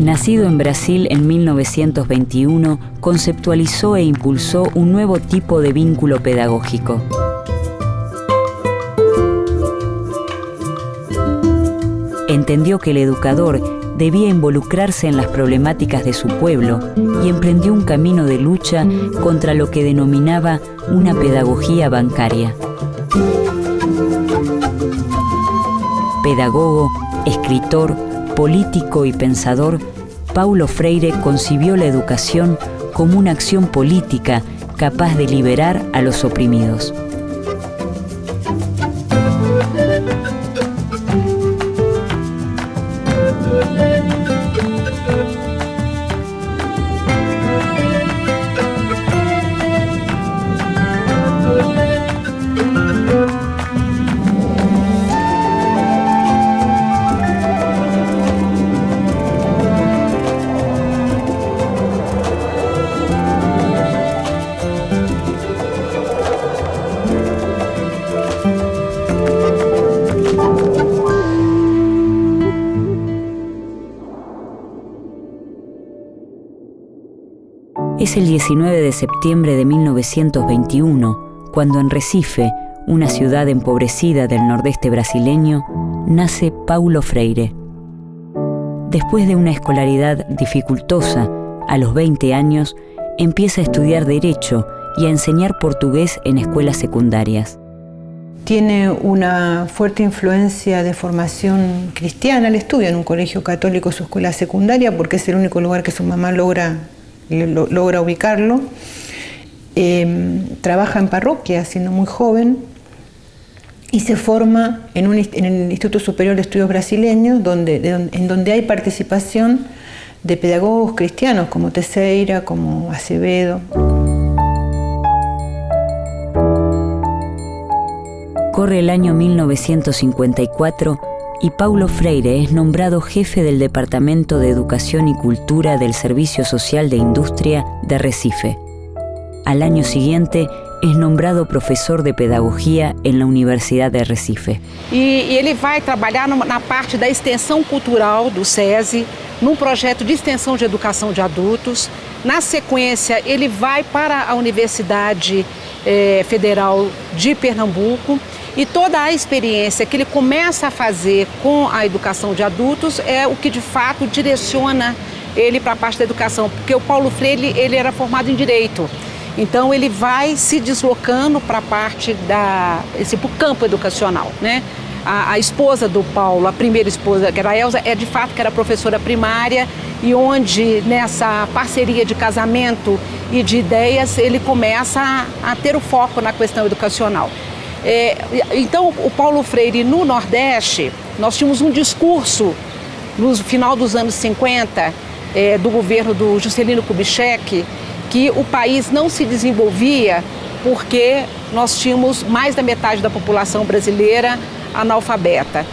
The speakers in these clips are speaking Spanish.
Nacido en Brasil en 1921, conceptualizó e impulsó un nuevo tipo de vínculo pedagógico. Entendió que el educador debía involucrarse en las problemáticas de su pueblo y emprendió un camino de lucha contra lo que denominaba una pedagogía bancaria. Pedagogo, escritor, político y pensador, Paulo Freire concibió la educación como una acción política capaz de liberar a los oprimidos. Es el 19 de septiembre de 1921, cuando en Recife, una ciudad empobrecida del nordeste brasileño, nace Paulo Freire. Después de una escolaridad dificultosa, a los 20 años, empieza a estudiar Derecho y a enseñar portugués en escuelas secundarias. Tiene una fuerte influencia de formación cristiana. Él estudia en un colegio católico su escuela secundaria porque es el único lugar que su mamá logra ubicarlo. Trabaja en parroquia siendo muy joven y se forma en el Instituto Superior de Estudios Brasileños, en donde hay participación de pedagogos cristianos como Teixeira, como Acevedo. Corre el año 1954 y Paulo Freire es nombrado jefe del Departamento de Educación y Cultura del Servicio Social de Industria de Recife. Al año siguiente es nombrado professor de Pedagogía en la Universidade de Recife. E ele vai trabalhar na parte da extensão cultural do SESI, num projeto de extensão de educação de adultos. Na sequência, ele vai para a Universidade Federal de Pernambuco. E toda a experiência que ele começa a fazer com a educação de adultos é o que de fato direciona ele para a parte da educação, porque o Paulo Freire ele era formado em Direito, então ele vai se deslocando para a parte para o campo educacional, né? A esposa do Paulo, a primeira esposa, que era a Elza, de fato que era professora primária, e onde nessa parceria de casamento e de ideias ele começa a ter o foco na questão educacional. Então, o Paulo Freire no Nordeste, nós tínhamos um discurso no final dos anos 50 do governo do Juscelino Kubitschek, que o país não se desenvolvia porque nós tínhamos mais da metade da população brasileira analfabeta.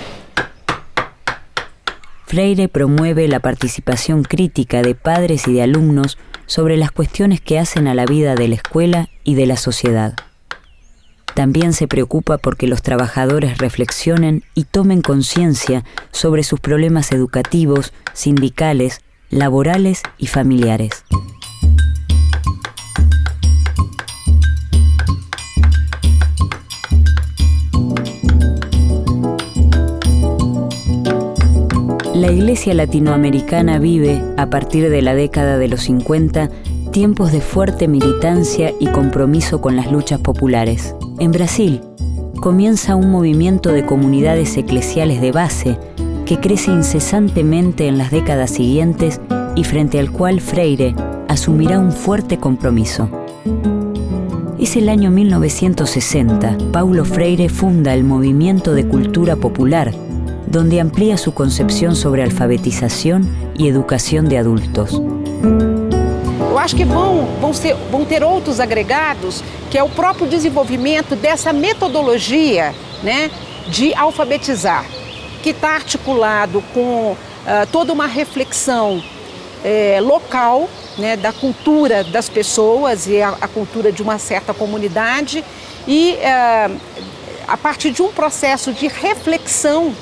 Freire promueve la participación crítica de padres y de alumnos sobre las cuestiones que hacen a la vida de la escuela y de la sociedad. También se preocupa porque los trabajadores reflexionen y tomen conciencia sobre sus problemas educativos, sindicales, laborales y familiares. La Iglesia latinoamericana vive, a partir de la década de los 50, tiempos de fuerte militancia y compromiso con las luchas populares. En Brasil, comienza un movimiento de comunidades eclesiales de base que crece incesantemente en las décadas siguientes y frente al cual Freire asumirá un fuerte compromiso. Es el año 1960. Paulo Freire funda el Movimiento de Cultura Popular, donde amplía su concepción sobre alfabetización y educación de adultos. Eu acho que vão ter outros agregados, que é o próprio desenvolvimento dessa metodologia, né, de alfabetizar, que está articulado com toda uma reflexão local, né, da cultura das pessoas e a cultura de uma certa comunidade, e a partir de um processo de reflexão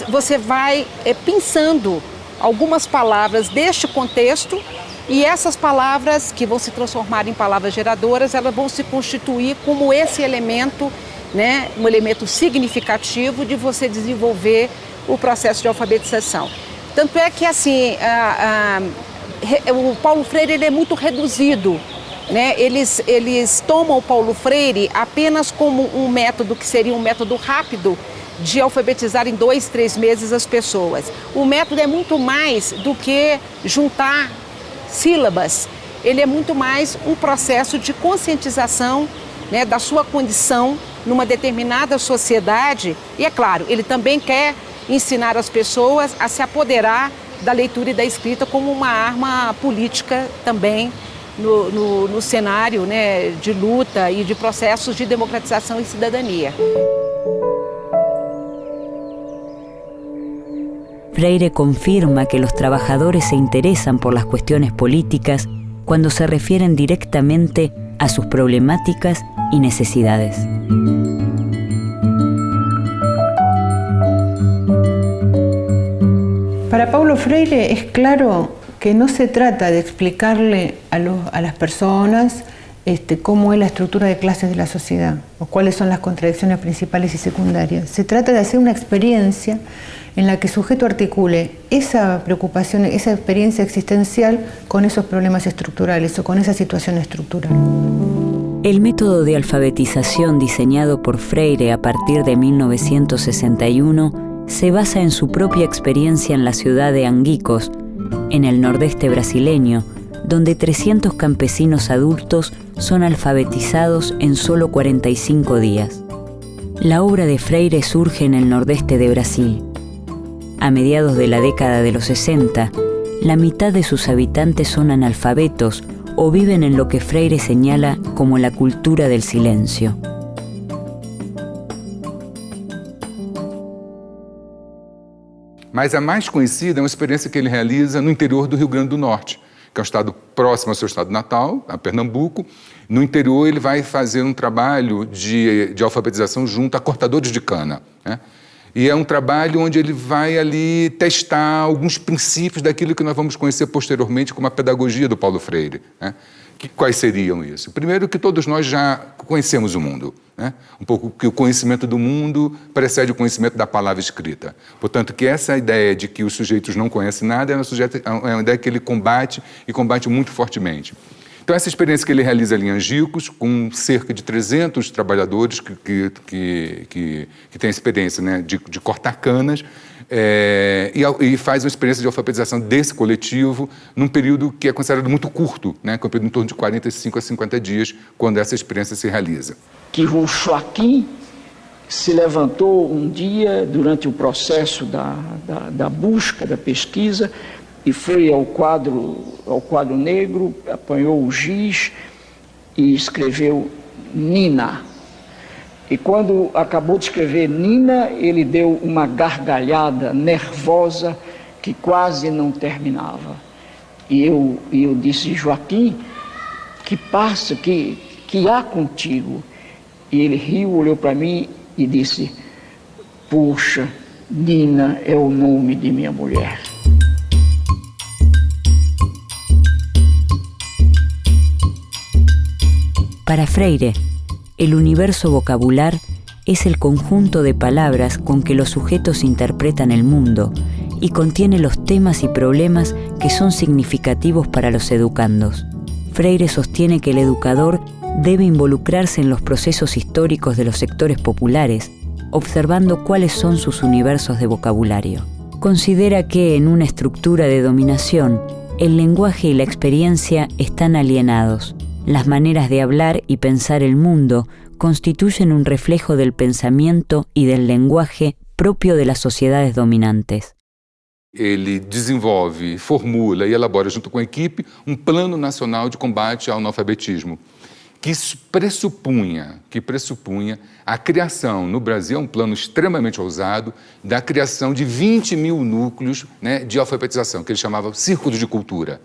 você vai pensando algumas palavras deste contexto e essas palavras que vão se transformar em palavras geradoras, elas vão se constituir como esse elemento, né, um elemento significativo de você desenvolver o processo de alfabetização. Tanto é que assim, o Paulo Freire ele é muito reduzido, né? Eles tomam o Paulo Freire apenas como um método que seria um método rápido de alfabetizar em 2, 3 meses as pessoas. O método é muito mais do que juntar sílabas, ele é muito mais um processo de conscientização, né, da sua condição numa determinada sociedade e, é claro, ele também quer ensinar as pessoas a se apoderar da leitura e da escrita como uma arma política também no cenário, né, de luta e de processos de democratização e cidadania. Freire confirma que los trabajadores se interesan por las cuestiones políticas cuando se refieren directamente a sus problemáticas y necesidades. Para Paulo Freire es claro que no se trata de explicarle a las personas cómo es la estructura de clases de la sociedad o cuáles son las contradicciones principales y secundarias. Se trata de hacer una experiencia en la que el sujeto articule esa preocupación, esa experiencia existencial con esos problemas estructurales o con esa situación estructural. El método de alfabetización diseñado por Freire a partir de 1961 se basa en su propia experiencia en la ciudad de Anguicos, en el nordeste brasileño, donde 300 campesinos adultos son alfabetizados en solo 45 días. La obra de Freire surge en el nordeste de Brasil. A mediados de la década de los 60, la mitad de sus habitantes son analfabetos o viven en lo que Freire señala como la cultura del silencio. Mas a mais conhecida é uma experiência que ele realiza no interior do Rio Grande do Norte, que é um estado próximo ao seu estado natal, a Pernambuco. No interior ele vai fazer um trabalho de alfabetização junto a cortadores de cana, né? E é um trabalho onde ele vai ali testar alguns princípios daquilo que nós vamos conhecer posteriormente como a pedagogia do Paulo Freire, né? Quais seriam isso? Primeiro, que todos nós já conhecemos o mundo, né? Um pouco que o conhecimento do mundo precede o conhecimento da palavra escrita. Portanto, que essa ideia de que os sujeitos não conhecem nada é uma ideia que ele combate e combate muito fortemente. Então, essa experiência que ele realiza ali em Angicos, com cerca de 300 trabalhadores que têm experiência, né, de cortar canas, e faz uma experiência de alfabetização desse coletivo num período que é considerado muito curto, né, que é um período em torno de 45 a 50 dias, quando essa experiência se realiza. Que o Joaquim se levantou um dia, durante o processo da busca, da pesquisa, e foi ao quadro negro, apanhou o giz e escreveu Nina. E quando acabou de escrever Nina, ele deu uma gargalhada nervosa que quase não terminava. E eu disse, Joaquim, que passa, que há contigo? E ele riu, olhou para mim e disse, puxa, Nina é o nome de minha mulher. Para Freire, el universo vocabular es el conjunto de palabras con que los sujetos interpretan el mundo y contiene los temas y problemas que son significativos para los educandos. Freire sostiene que el educador debe involucrarse en los procesos históricos de los sectores populares, observando cuáles son sus universos de vocabulario. Considera que en una estructura de dominación, el lenguaje y la experiencia están alienados. Las maneras de hablar y pensar el mundo constituyen un reflejo del pensamiento y del lenguaje propio de las sociedades dominantes. Ele desenvolve, formula e elabora junto com a equipe um plano nacional de combate ao analfabetismo, que pressupunha a criação, no Brasil, um plano extremamente ousado, da criação de 20 mil núcleos, né, de alfabetização, que ele chamava Círculos de Cultura.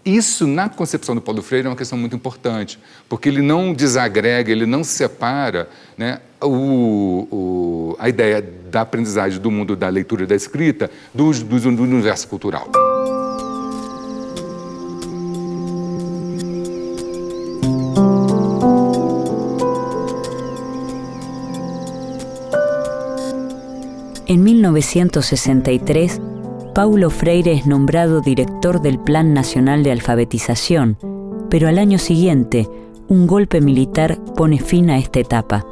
Isso, na concepção do Paulo Freire, é uma questão muito importante, porque ele não desagrega, ele não separa, né, a ideia da aprendizagem do mundo da leitura e da escrita do universo cultural. 1963, Paulo Freire es nombrado director del Plan Nacional de Alfabetización, pero al año siguiente, un golpe militar pone fin a esta etapa.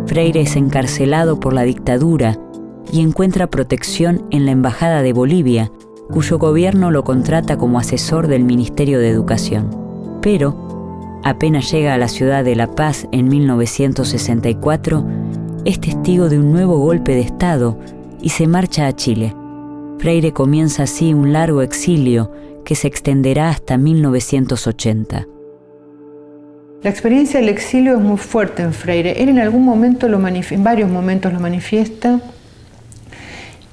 Freire es encarcelado por la dictadura y encuentra protección en la Embajada de Bolivia, cuyo gobierno lo contrata como asesor del Ministerio de Educación. Pero, apenas llega a la ciudad de La Paz en 1964, es testigo de un nuevo golpe de Estado y se marcha a Chile. Freire comienza así un largo exilio que se extenderá hasta 1980. La experiencia del exilio es muy fuerte en Freire. Él en algún momento en varios momentos lo manifiesta,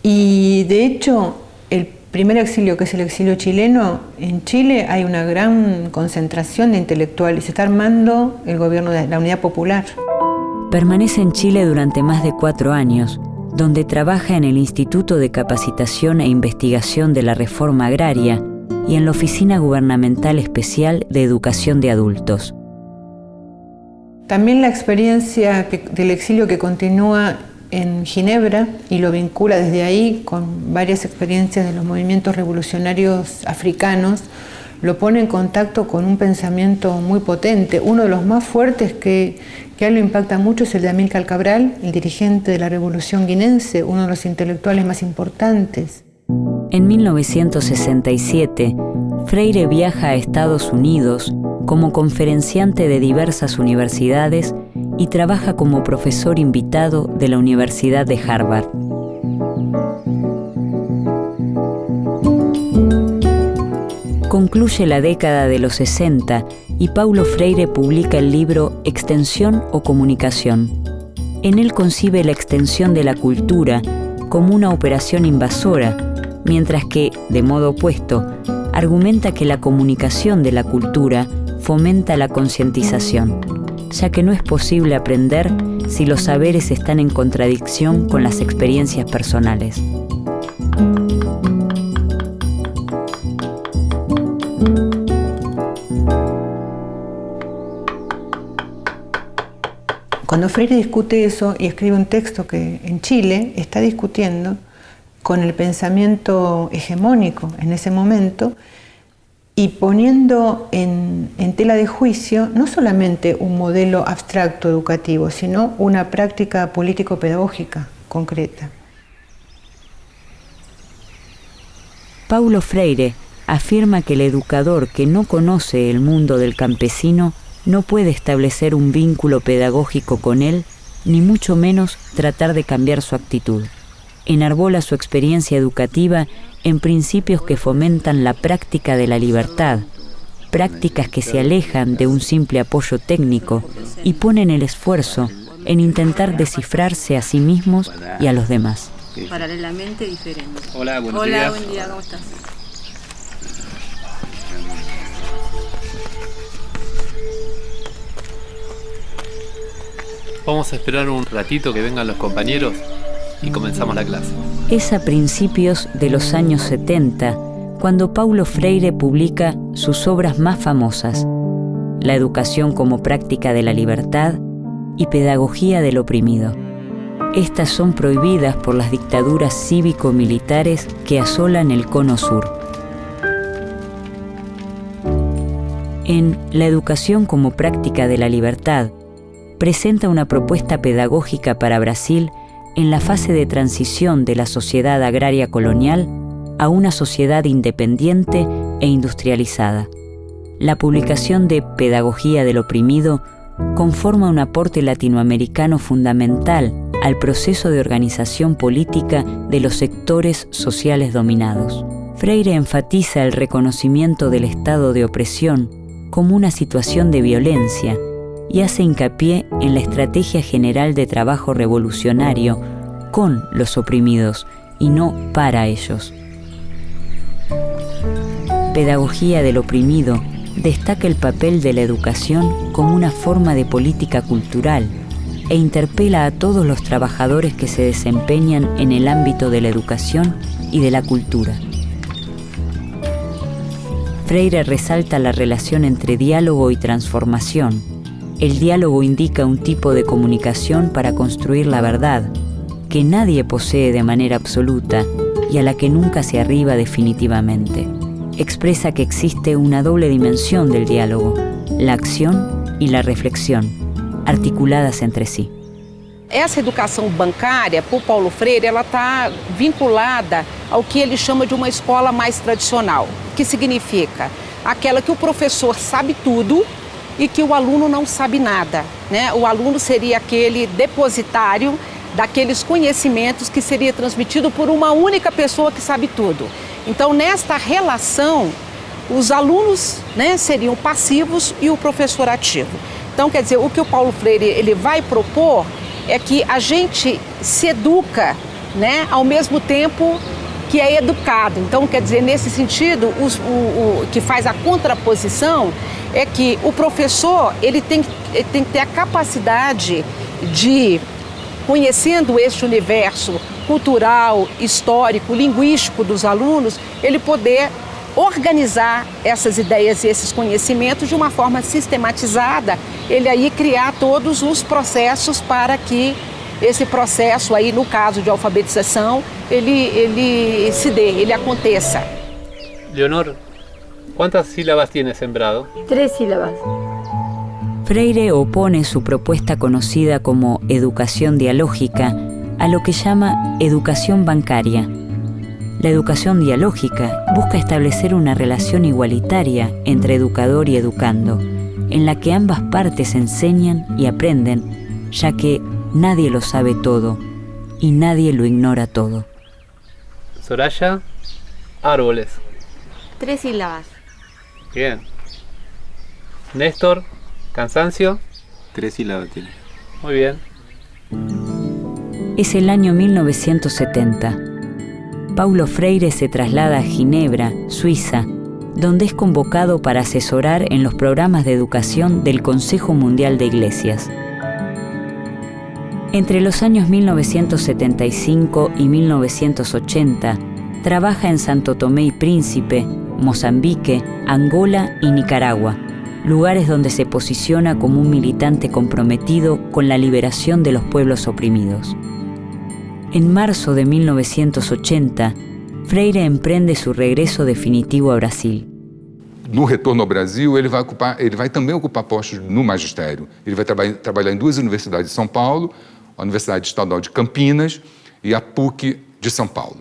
y de hecho el primer exilio, que es el exilio chileno, en Chile hay una gran concentración de intelectuales y se está armando el gobierno de la Unidad Popular. Permanece en Chile durante más de 4 años, donde trabaja en el Instituto de Capacitación e Investigación de la Reforma Agraria y en la Oficina Gubernamental Especial de Educación de Adultos. También la experiencia del exilio que continúa en Ginebra y lo vincula desde ahí con varias experiencias de los movimientos revolucionarios africanos, lo pone en contacto con un pensamiento muy potente. Uno de los más fuertes que a él lo impacta mucho es el de Amílcar Cabral, el dirigente de la Revolución Guinense, uno de los intelectuales más importantes. En 1967, Freire viaja a Estados Unidos como conferenciante de diversas universidades y trabaja como profesor invitado de la Universidad de Harvard. Concluye la década de los 60 y Paulo Freire publica el libro Extensión o Comunicación. En él concibe la extensión de la cultura como una operación invasora, mientras que, de modo opuesto, argumenta que la comunicación de la cultura fomenta la concientización, ya que no es posible aprender si los saberes están en contradicción con las experiencias personales. Cuando Freire discute eso y escribe un texto que en Chile está discutiendo con el pensamiento hegemónico en ese momento y poniendo en tela de juicio no solamente un modelo abstracto educativo, sino una práctica político-pedagógica concreta. Paulo Freire afirma que el educador que no conoce el mundo del campesino no puede establecer un vínculo pedagógico con él, ni mucho menos tratar de cambiar su actitud. Enarbola su experiencia educativa en principios que fomentan la práctica de la libertad, prácticas que se alejan de un simple apoyo técnico y ponen el esfuerzo en intentar descifrarse a sí mismos y a los demás. Paralelamente diferente. Hola, buenos días. días. Hola, buen día, ¿cómo estás? Vamos a esperar un ratito que vengan los compañeros y comenzamos la clase. Es a principios de los años 70 cuando Paulo Freire publica sus obras más famosas: La educación como práctica de la libertad y Pedagogía del oprimido. Estas son prohibidas por las dictaduras cívico-militares que asolan el Cono Sur. En La educación como práctica de la libertad, presenta una propuesta pedagógica para Brasil en la fase de transición de la sociedad agraria colonial a una sociedad independiente e industrializada. La publicación de Pedagogía del oprimido conforma un aporte latinoamericano fundamental al proceso de organización política de los sectores sociales dominados. Freire enfatiza el reconocimiento del estado de opresión como una situación de violencia y hace hincapié en la estrategia general de trabajo revolucionario con los oprimidos y no para ellos. Pedagogía del oprimido destaca el papel de la educación como una forma de política cultural e interpela a todos los trabajadores que se desempeñan en el ámbito de la educación y de la cultura. Freire resalta la relación entre diálogo y transformación. El diálogo indica un tipo de comunicación para construir la verdad, que nadie posee de manera absoluta y a la que nunca se arriba definitivamente. Expresa que existe una doble dimensión del diálogo, la acción e a reflexão, articuladas entre si. Essa educação bancária, por Paulo Freire, ela está vinculada ao que ele chama de uma escola mais tradicional, que significa aquela que o professor sabe tudo e que o aluno não sabe nada, né? O aluno seria aquele depositário daqueles conhecimentos que seria transmitido por uma única pessoa que sabe tudo. Então, nesta relação, os alunos, né, seriam passivos e o professor ativo. Então, quer dizer, o que o Paulo Freire ele vai propor é que a gente se educa, né, ao mesmo tempo que é educado. Então, quer dizer, nesse sentido, o que faz a contraposição é que o professor ele tem que ter a capacidade de, conhecendo este universo cultural, histórico, linguístico dos alunos, ele poder organizar essas ideias e esses conhecimentos de uma forma sistematizada, ele aí criar todos os processos para que esse processo aí, no caso de alfabetização, ele se dê, ele aconteça. Leonor, ¿cuántas sílabas tiene Sembrado? 3 sílabas. Freire opone su propuesta conocida como educación dialógica a lo que llama educación bancaria. La educación dialógica busca establecer una relación igualitaria entre educador y educando, en la que ambas partes enseñan y aprenden, ya que nadie lo sabe todo y nadie lo ignora todo. Soraya, árboles. 3 sílabas. Bien. Néstor, cansancio. 3 sílabas tiene. Muy bien. Es el año 1970. Paulo Freire se traslada a Ginebra, Suiza, donde es convocado para asesorar en los programas de educación del Consejo Mundial de Iglesias. Entre los años 1975 y 1980, trabaja en Santo Tomé y Príncipe, Mozambique, Angola y Nicaragua, lugares donde se posiciona como un militante comprometido con la liberación de los pueblos oprimidos. En marzo de 1980, Freire emprende su regreso definitivo a Brasil. No retorno ao Brasil, ele vai também ocupar postos no magistério. Ele vai trabalhar em 2 universidades de São Paulo, a Universidade Estadual de Campinas e a PUC de São Paulo.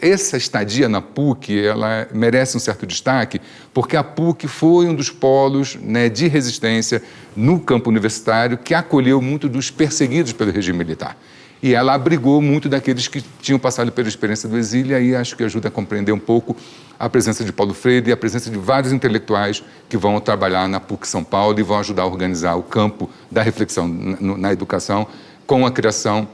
Essa estadia na PUC, ela merece um certo destaque, porque a PUC foi um dos polos, né, de resistência no campo universitário que acolheu muito dos perseguidos pelo regime militar. E ela abrigou muito daqueles que tinham passado pela experiência do exílio, e aí acho que ajuda a compreender um pouco a presença de Paulo Freire e a presença de vários intelectuais que vão trabalhar na PUC São Paulo e vão ajudar a organizar o campo da reflexão na educação com a criação,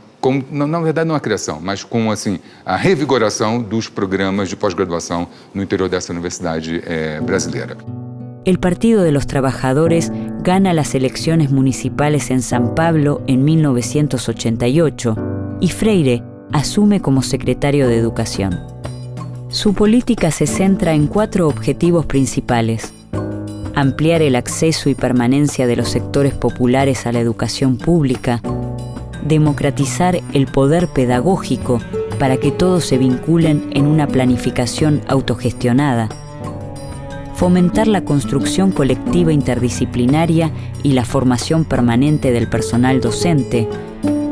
na verdade não a criação, mas com assim, a revigoração dos programas de pós-graduação no interior dessa universidade brasileira. El Partido de los Trabajadores gana las elecciones municipales en San Pablo en 1988 y Freire asume como secretario de Educación. Su política se centra en 4 objetivos principales: ampliar el acceso y permanencia de los sectores populares a la educación pública, democratizar el poder pedagógico para que todos se vinculen en una planificación autogestionada, fomentar la construcción colectiva interdisciplinaria y la formación permanente del personal docente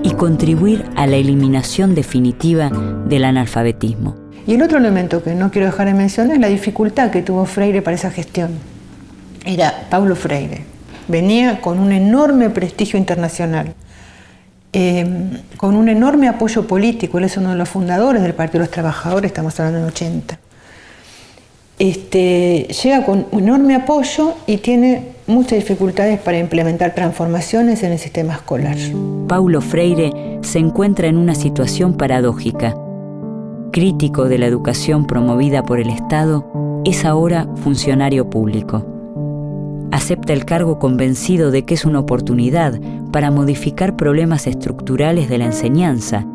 y contribuir a la eliminación definitiva del analfabetismo. Y el otro elemento que no quiero dejar de mencionar es la dificultad que tuvo Freire para esa gestión. Era Paulo Freire. Venía con un enorme prestigio internacional, con un enorme apoyo político. Él es uno de los fundadores del Partido de los Trabajadores, estamos hablando en 80. Llega con un enorme apoyo y tiene muchas dificultades para implementar transformaciones en el sistema escolar. Paulo Freire se encuentra en una situación paradójica. Crítico de la educación promovida por el Estado, es ahora funcionario público. Acepta el cargo convencido de que es una oportunidad para modificar problemas estructurales de la enseñanza,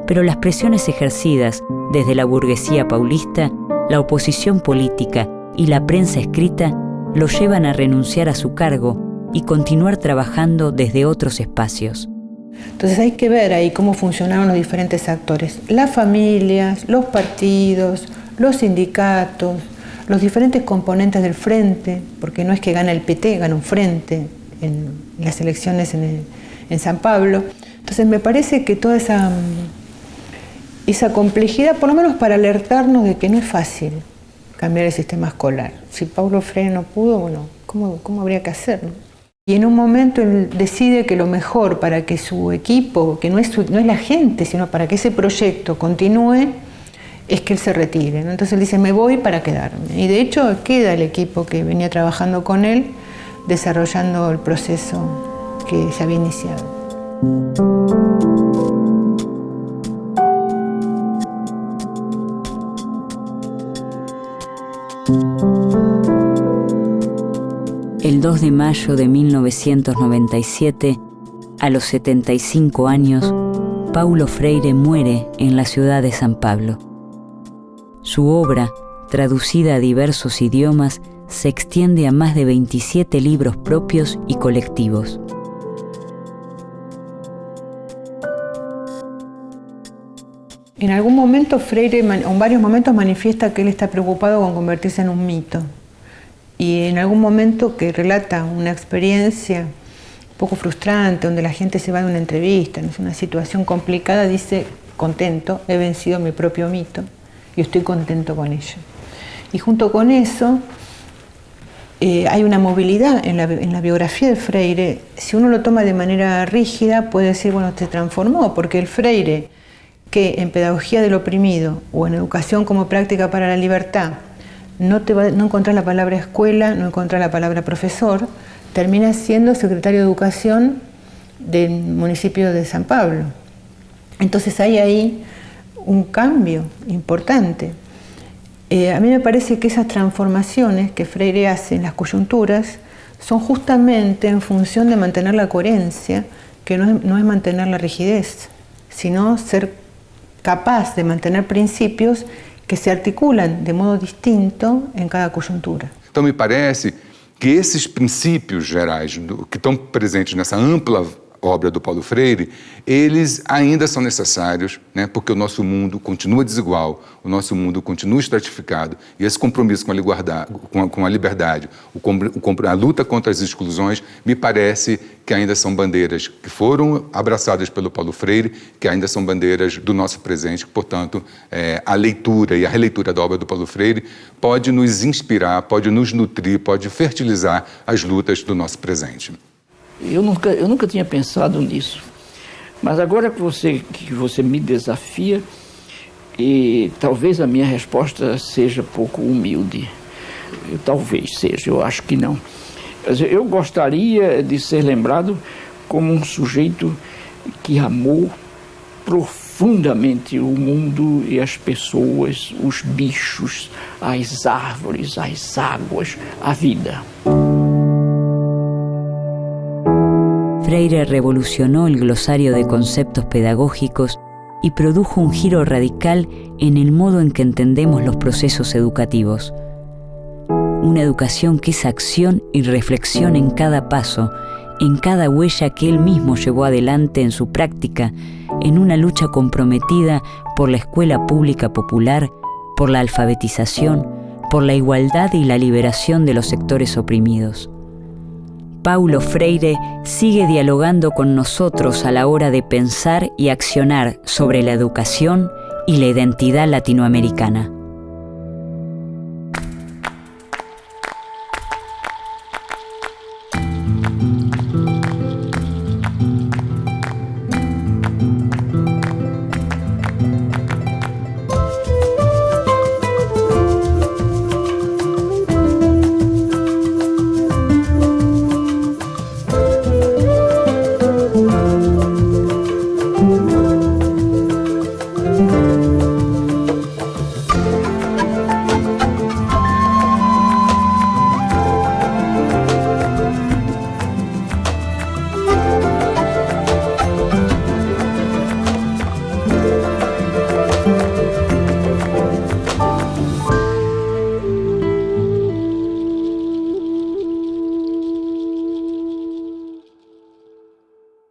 pero las presiones ejercidas desde la burguesía paulista, la oposición política y la prensa escrita lo llevan a renunciar a su cargo y continuar trabajando desde otros espacios. Entonces hay que ver ahí cómo funcionaron los diferentes actores, las familias, los partidos, los sindicatos, los diferentes componentes del frente, porque no es que gana el PT, gana un frente en las elecciones en San Pablo. Entonces me parece que toda esa complejidad, por lo menos para alertarnos de que no es fácil cambiar el sistema escolar. Si Paulo Freire no pudo, bueno, ¿cómo habría que hacerlo? Y en un momento él decide que lo mejor para que su equipo, que no es la gente, sino para que ese proyecto continúe, es que él se retire, ¿no? Entonces él dice, me voy para quedarme. Y de hecho queda el equipo que venía trabajando con él, desarrollando el proceso que se había iniciado. El 2 de mayo de 1997, a los 75 años, Paulo Freire muere en la ciudad de San Pablo. Su obra, traducida a diversos idiomas, se extiende a más de 27 libros propios y colectivos. En algún momento Freire, en varios momentos, manifiesta que él está preocupado con convertirse en un mito. Y en algún momento que relata una experiencia un poco frustrante, donde la gente se va de una entrevista, es una situación complicada, dice, contento, he vencido mi propio mito y estoy contento con ello. Y junto con eso hay una movilidad en la biografía de Freire. Si uno lo toma de manera rígida, puede decir, bueno, se transformó, porque el Freire, que en Pedagogía del Oprimido o en Educación como Práctica para la Libertad, no encontrar la palabra escuela, no encontrar la palabra profesor, termina siendo secretario de Educación del municipio de San Pablo. Entonces hay ahí un cambio importante. A mí me parece que esas transformaciones que Freire hace en las coyunturas son justamente en función de mantener la coherencia, que no es mantener la rigidez, sino ser capaz de mantener principios que se articulan de modo distinto em cada conjuntura. Então, me parece que esses princípios gerais que estão presentes nessa ampla obra do Paulo Freire, eles ainda são necessários, né, porque o nosso mundo continua desigual, o nosso mundo continua estratificado, e esse compromisso com a liberdade, a luta contra as exclusões, me parece que ainda são bandeiras que foram abraçadas pelo Paulo Freire, que ainda são bandeiras do nosso presente, que, portanto, a leitura e a releitura da obra do Paulo Freire pode nos inspirar, pode nos nutrir, pode fertilizar as lutas do nosso presente. Eu nunca tinha pensado nisso, mas agora que você me desafia, e talvez a minha resposta seja pouco humilde, talvez seja, eu acho que não. Eu gostaria de ser lembrado como um sujeito que amou profundamente o mundo e as pessoas, os bichos, as árvores, as águas, a vida. Freire revolucionó el glosario de conceptos pedagógicos y produjo un giro radical en el modo en que entendemos los procesos educativos. Una educación que es acción y reflexión en cada paso, en cada huella que él mismo llevó adelante en su práctica, en una lucha comprometida por la escuela pública popular, por la alfabetización, por la igualdad y la liberación de los sectores oprimidos. Paulo Freire sigue dialogando con nosotros a la hora de pensar y accionar sobre la educación y la identidad latinoamericana.